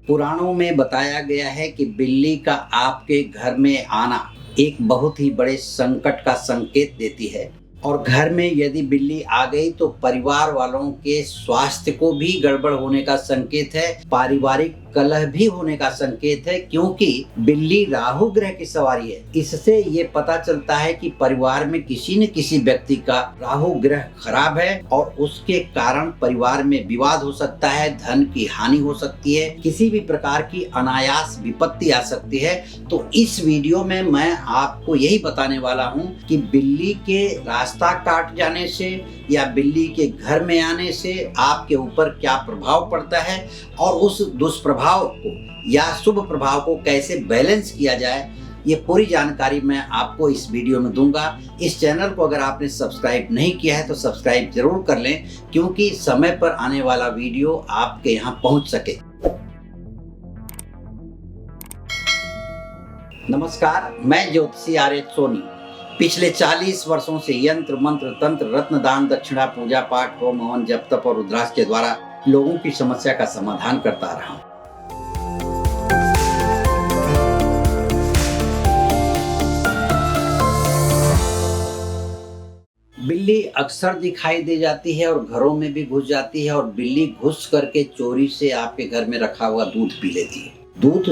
पुराणों में बताया गया है कि बिल्ली का आपके घर में आना एक बहुत ही बड़े संकट का संकेत देती है और घर में यदि बिल्ली आ गई तो परिवार वालों के स्वास्थ्य को भी गड़बड़ होने का संकेत है, पारिवारिक कलह भी होने का संकेत है, क्योंकि बिल्ली राहु ग्रह की सवारी है। इससे ये पता चलता है कि परिवार में किसी न किसी व्यक्ति का राहु ग्रह खराब है और उसके कारण परिवार में विवाद हो सकता है, धन की हानि हो सकती है, किसी भी प्रकार की अनायास विपत्ति आ सकती है। तो इस वीडियो में मैं आपको यही बताने वाला हूँ कि बिल्ली के रास्ता काट जाने से या बिल्ली के घर में आने से आपके ऊपर क्या प्रभाव पड़ता है और उस दुष्प्रभाव को या शुभ प्रभाव को कैसे बैलेंस किया जाए, ये पूरी जानकारी मैं आपको इस वीडियो में दूंगा। इस चैनल को अगर आपने सब्सक्राइब नहीं किया है तो सब्सक्राइब जरूर कर लें, क्योंकि समय पर आने वाला वीडियो आपके यहाँ पहुंच सके। नमस्कार, मैं ज्योतिषी आर्य सोनी पिछले 40 वर्षों से यंत्र मंत्र तंत्र रत्न दान दक्षिणा पूजा पाठ होम हवन जप तप और रुद्राक्ष के द्वारा लोगों की समस्या का समाधान करता रहा हूं। बिल्ली अक्सर दिखाई दे जाती है और घरों में भी घुस जाती है और बिल्ली घुस करके चोरी से आपके घर में रखा हुआ दूध पी लेती है। दूध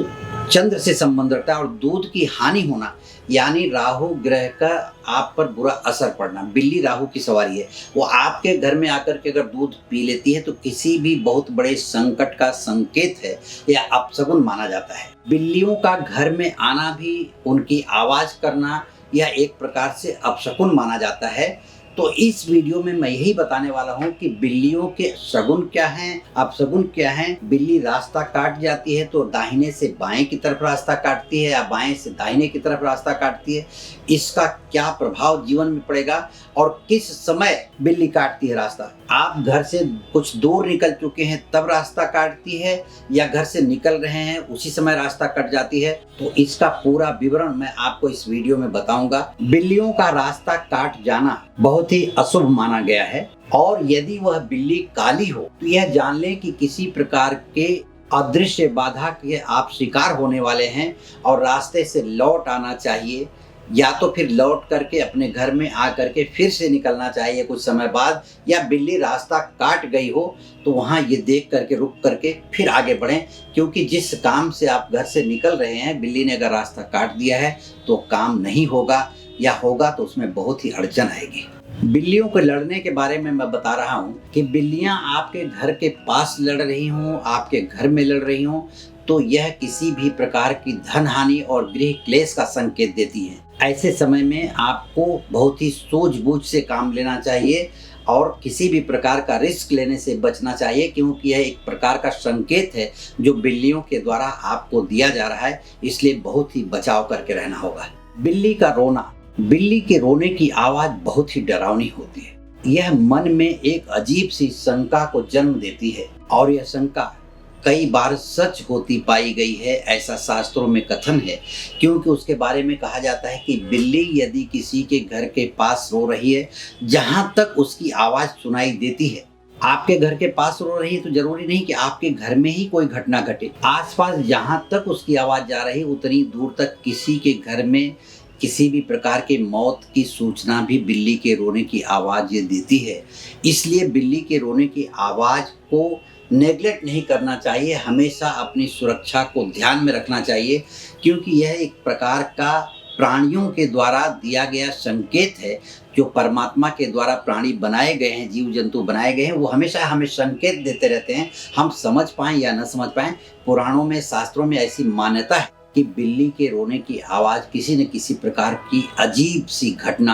चंद्र से संबंध रखता है और दूध की हानि होना यानी राहु ग्रह का आप पर बुरा असर पड़ना। बिल्ली राहु की सवारी है, वो आपके घर में आकर के अगर दूध पी लेती है तो किसी भी बहुत बड़े संकट का संकेत है या अपशगुन माना जाता है। बिल्लियों का घर में आना भी, उनकी आवाज करना यह एक प्रकार से अपशकुन माना जाता है। तो इस वीडियो में मैं यही बताने वाला हूं कि बिल्लियों के शगुन क्या हैं, अपशगुन क्या हैं। बिल्ली रास्ता काट जाती है तो दाहिने से बाएं की तरफ रास्ता काटती है या बाएं से दाहिने की तरफ रास्ता काटती है, इसका क्या प्रभाव जीवन में पड़ेगा और किस समय बिल्ली काटती है रास्ता। आप घर से कुछ दूर निकल चुके हैं तब रास्ता काटती है या घर से निकल रहे हैं उसी समय रास्ता कट जाती है, तो इसका पूरा विवरण मैं आपको इस वीडियो में बताऊंगा। बिल्लियों का रास्ता काट जाना बहुत ही अशुभ माना गया है और यदि वह बिल्ली काली हो तो यह जान लें कि किसी प्रकार के अदृश्य बाधा के आप शिकार होने वाले हैं और रास्ते से लौट आना चाहिए, या तो फिर लौट करके अपने घर में आ करके फिर से निकलना चाहिए कुछ समय बाद, या बिल्ली रास्ता काट गई हो तो वहाँ ये देख करके रुक करके फिर आगे बढ़ें, क्योंकि जिस काम से आप घर से निकल रहे हैं बिल्ली ने अगर रास्ता काट दिया है तो काम नहीं होगा या होगा तो उसमें बहुत ही अड़चन आएगी। बिल्लियों के लड़ने के बारे में मैं बता रहा हूँ कि बिल्लियाँ आपके घर के पास लड़ रही हों, आपके घर में लड़ रही हों, तो यह किसी भी प्रकार की धन हानि और गृह क्लेश का संकेत देती है। ऐसे समय में आपको बहुत ही सूझबूझ से काम लेना चाहिए और किसी भी प्रकार का रिस्क लेने से बचना चाहिए, क्योंकि यह एक प्रकार का संकेत है जो बिल्लियों के द्वारा आपको दिया जा रहा है, इसलिए बहुत ही बचाव करके रहना होगा। बिल्ली का रोना, बिल्ली के रोने की आवाज बहुत ही डरावनी होती है। यह मन में एक अजीब सी शंका को जन्म देती है और यह शंका कई बार सच होती पाई गई है, ऐसा शास्त्रों में कथन है, क्योंकि उसके बारे में कहा जाता है कि बिल्ली यदि किसी के घर के पास रो रही है, जहां तक उसकी आवाज सुनाई देती है, आपके घर के पास रो रही है तो जरूरी नहीं कि आपके घर में ही कोई घटना घटे, आसपास जहां तक उसकी आवाज जा रही उतनी दूर तक किसी के घर में किसी भी प्रकार के मौत की सूचना भी बिल्ली के रोने की आवाज ये देती है। इसलिए बिल्ली के रोने की आवाज को नेग्लेक्ट नहीं करना चाहिए, हमेशा अपनी सुरक्षा को ध्यान में रखना चाहिए, क्योंकि यह एक प्रकार का प्राणियों के द्वारा दिया गया संकेत है। जो परमात्मा के द्वारा प्राणी बनाए गए हैं, जीव जंतु बनाए गए हैं, वो हमेशा हमें संकेत देते रहते हैं, हम समझ पाएं या न समझ पाएं। पुराणों में, शास्त्रों में ऐसी मान्यता है कि बिल्ली के रोने की आवाज किसी न किसी प्रकार की अजीब सी घटना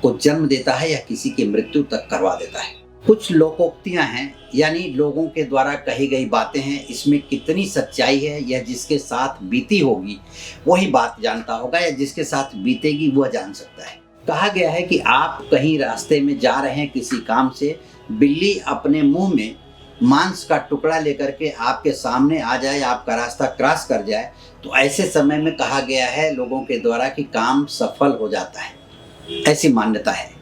को जन्म देता है या किसी की मृत्यु तक करवा देता है। कुछ लोकोक्तियां हैं, यानी लोगों के द्वारा कही गई बातें हैं, इसमें कितनी सच्चाई है यह जिसके साथ बीती होगी वही बात जानता होगा, या जिसके साथ बीतेगी वह जान सकता है। कहा गया है कि आप कहीं रास्ते में जा रहे हैं किसी काम से, बिल्ली अपने मुंह में मांस का टुकड़ा लेकर के आपके सामने आ जाए, आपका रास्ता क्रॉस कर जाए, तो ऐसे समय में कहा गया है लोगों के द्वारा कि काम सफल हो जाता है, ऐसी मान्यता है।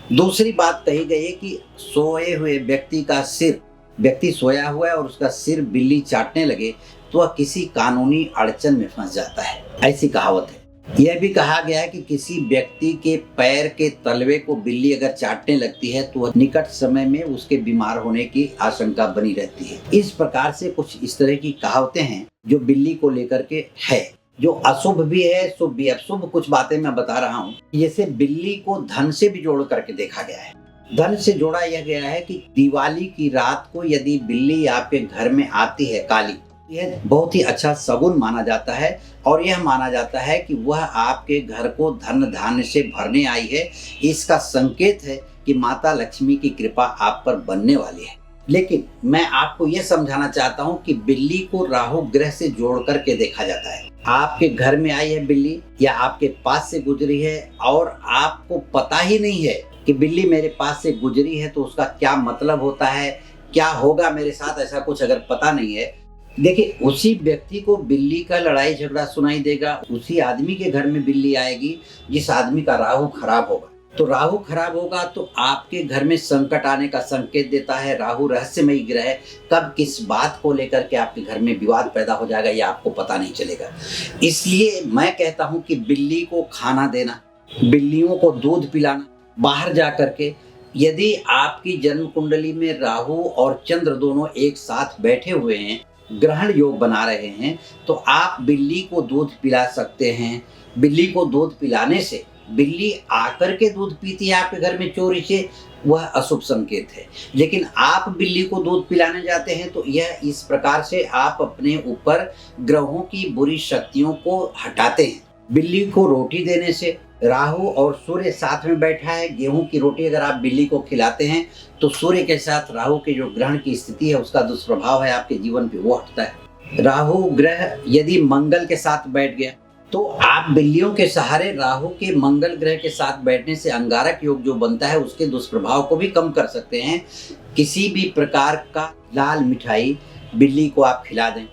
दूसरी बात कही गई है कि सोए हुए व्यक्ति का सिर व्यक्ति सोया हुआ है और उसका सिर बिल्ली चाटने लगे तो वह किसी कानूनी अड़चन में फंस जाता है, ऐसी कहावत है। यह भी कहा गया है कि किसी व्यक्ति के पैर के तलवे को बिल्ली अगर चाटने लगती है तो वह निकट समय में उसके बीमार होने की आशंका बनी रहती है। इस प्रकार से कुछ इस तरह की कहावतें हैं जो बिल्ली को लेकर के है, जो अशुभ भी है, शुभ भी है। शुभ कुछ बातें मैं बता रहा हूँ। जैसे बिल्ली को धन से भी जोड़ करके देखा गया है। धन से जोड़ा यह गया है कि दिवाली की रात को यदि बिल्ली आपके घर में आती है काली, यह बहुत ही अच्छा शगुन माना जाता है और यह माना जाता है कि वह आपके घर को धन धान्य से भरने आई है। इसका संकेत है कि माता लक्ष्मी की कृपा आप पर बनने वाली है। लेकिन मैं आपको यह समझाना चाहता हूं कि बिल्ली को राहु ग्रह से जोड़ करके देखा जाता है। आपके घर में आई है बिल्ली या आपके पास से गुजरी है और आपको पता ही नहीं है कि बिल्ली मेरे पास से गुजरी है तो उसका क्या मतलब होता है, क्या होगा मेरे साथ, ऐसा कुछ अगर पता नहीं है, देखिए उसी व्यक्ति को बिल्ली का लड़ाई झगड़ा सुनाई देगा। उसी आदमी के घर में बिल्ली आएगी जिस आदमी का राहु खराब होगा। तो राहु खराब होगा तो आपके घर में संकट आने का संकेत देता है। राहु रहस्यमयी ग्रह है, कब किस बात को लेकर के आपके घर में विवाद पैदा हो जाएगा ये आपको पता नहीं चलेगा। इसलिए मैं कहता हूं कि बिल्ली को खाना देना, बिल्लियों को दूध पिलाना, बाहर जा करके यदि आपकी जन्म कुंडली में राहु और चंद्र दोनों एक साथ बैठे हुए हैं, ग्रहण योग बना रहे हैं, तो आप बिल्ली को दूध पिला सकते हैं। बिल्ली को दूध पिलाने से बिल्ली आकर के दूध पीती है आपके घर में चोरी से, वह अशुभ संकेत है। लेकिन आप बिल्ली को दूध पिलाने जाते हैं तो यह इस प्रकार से आप अपने ऊपर ग्रहों की बुरी शक्तियों को हटाते हैं। बिल्ली को रोटी देने से, राहु और सूर्य साथ में बैठा है, गेहूं की रोटी अगर आप बिल्ली को खिलाते हैं तो सूर्य के साथ राहु के जो ग्रहण की स्थिति है उसका दुष्प्रभाव है आपके जीवन पे वो हटता है। राहु ग्रह यदि मंगल के साथ बैठ गया तो आप बिल्लियों के सहारे राहु के मंगल ग्रह के साथ बैठने से अंगारक योग जो बनता है उसके दुष्प्रभाव को भी कम कर सकते हैं। किसी भी प्रकार का लाल मिठाई बिल्ली को आप खिला दें,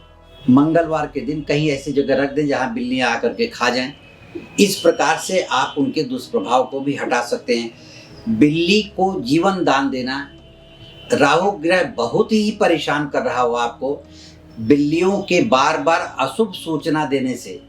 मंगलवार के दिन कहीं ऐसी जगह रख दें जहां बिल्लियां आकर के खा जाएं। इस प्रकार से आप उनके दुष्प्रभाव को भी हटा सकते हैं। बिल्ली को जीवन दान देना, राहु ग्रह बहुत ही परेशान कर रहा हो आपको, बिल्लियों के बार बार अशुभ सूचना देने से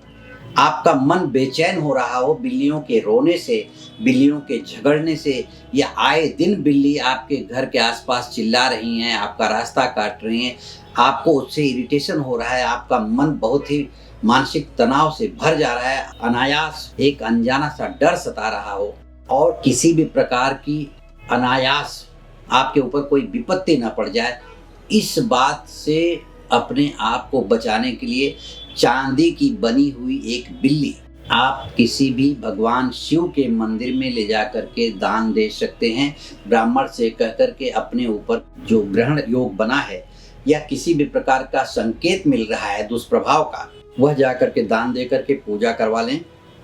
आपका मन बेचैन हो रहा हो, बिल्लियों के रोने से, बिल्लियों के झगड़ने से, या आए दिन बिल्ली आपके घर के आसपास चिल्ला रही हैं, आपका रास्ता काट रही हैं, आपको उससे इरिटेशन हो रहा है, आपका मन बहुत ही मानसिक तनाव से भर जा रहा है, अनायास एक अनजाना सा डर सता रहा हो और किसी भी प्रकार की अनायास आपके ऊपर कोई विपत्ति न पड़ जाए, इस बात से अपने आप को बचाने के लिए चांदी की बनी हुई एक बिल्ली आप किसी भी भगवान शिव के मंदिर में ले जा करके दान दे सकते हैं। ब्राह्मण से कह करके अपने ऊपर जो ग्रहण योग बना है या किसी भी प्रकार का संकेत मिल रहा है दुष्प्रभाव का, वह जा करके दान दे करके पूजा करवा लें,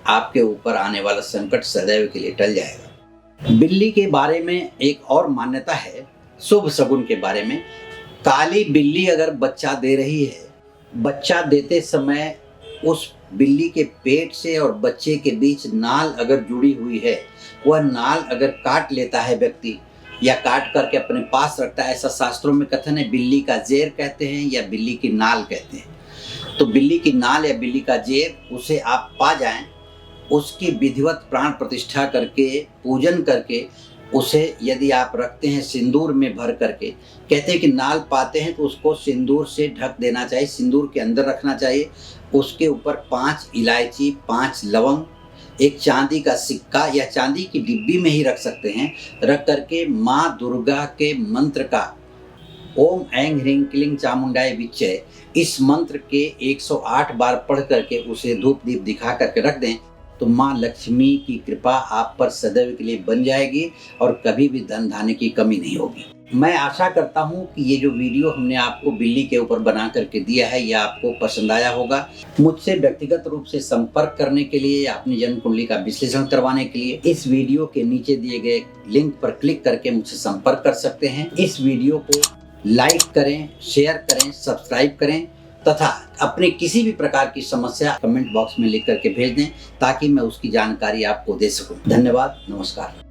आपके ऊपर आने वाला संकट सदैव के लिए टल जाएगा। बिल्ली के बारे में एक और मान्यता है, शुभ शगुन के बारे में। काली बिल्ली अगर बच्चा दे रही है, बच्चा देते समय उस बिल्ली के पेट से और बच्चे के बीच नाल अगर जुड़ी हुई है, वह नाल अगर काट लेता है व्यक्ति या काट करके अपने पास रखता है, ऐसा शास्त्रों में कथन है। बिल्ली का जेर कहते हैं या बिल्ली की नाल कहते हैं। तो बिल्ली की नाल या बिल्ली का जेर उसे आप पा जाएं, उसकी विधिवत प्राण प्रतिष्ठा करके पूजन करके उसे यदि आप रखते हैं सिंदूर में भर करके, कहते हैं कि नाल पाते हैं तो उसको सिंदूर से ढक देना चाहिए, सिंदूर के अंदर रखना चाहिए। उसके ऊपर 5 इलायची, 5 लवंग, एक चांदी का सिक्का या चांदी की डिब्बी में ही रख सकते हैं, रख करके माँ दुर्गा के मंत्र का ओम ऐं ह्रीं क्लीं चामुंडाय विच्चे, इस मंत्र के 108 बार पढ़ करके उसे धूप दीप दिखा करके रख दें तो माँ लक्ष्मी की कृपा आप पर सदैव के लिए बन जाएगी और कभी भी धन धान्य की कमी नहीं होगी। मैं आशा करता हूँ कि ये जो वीडियो हमने आपको बिल्ली के ऊपर बना करके दिया है यह आपको पसंद आया होगा। मुझसे व्यक्तिगत रूप से संपर्क करने के लिए या अपनी जन्म कुंडली का विश्लेषण करवाने के लिए इस वीडियो के नीचे दिए गए लिंक पर क्लिक करके मुझसे संपर्क कर सकते हैं। इस वीडियो को लाइक करें, शेयर करें, सब्सक्राइब करें तथा अपने किसी भी प्रकार की समस्या कमेंट बॉक्स में लिख करके भेज दें ताकि मैं उसकी जानकारी आपको दे सकूं। धन्यवाद, नमस्कार।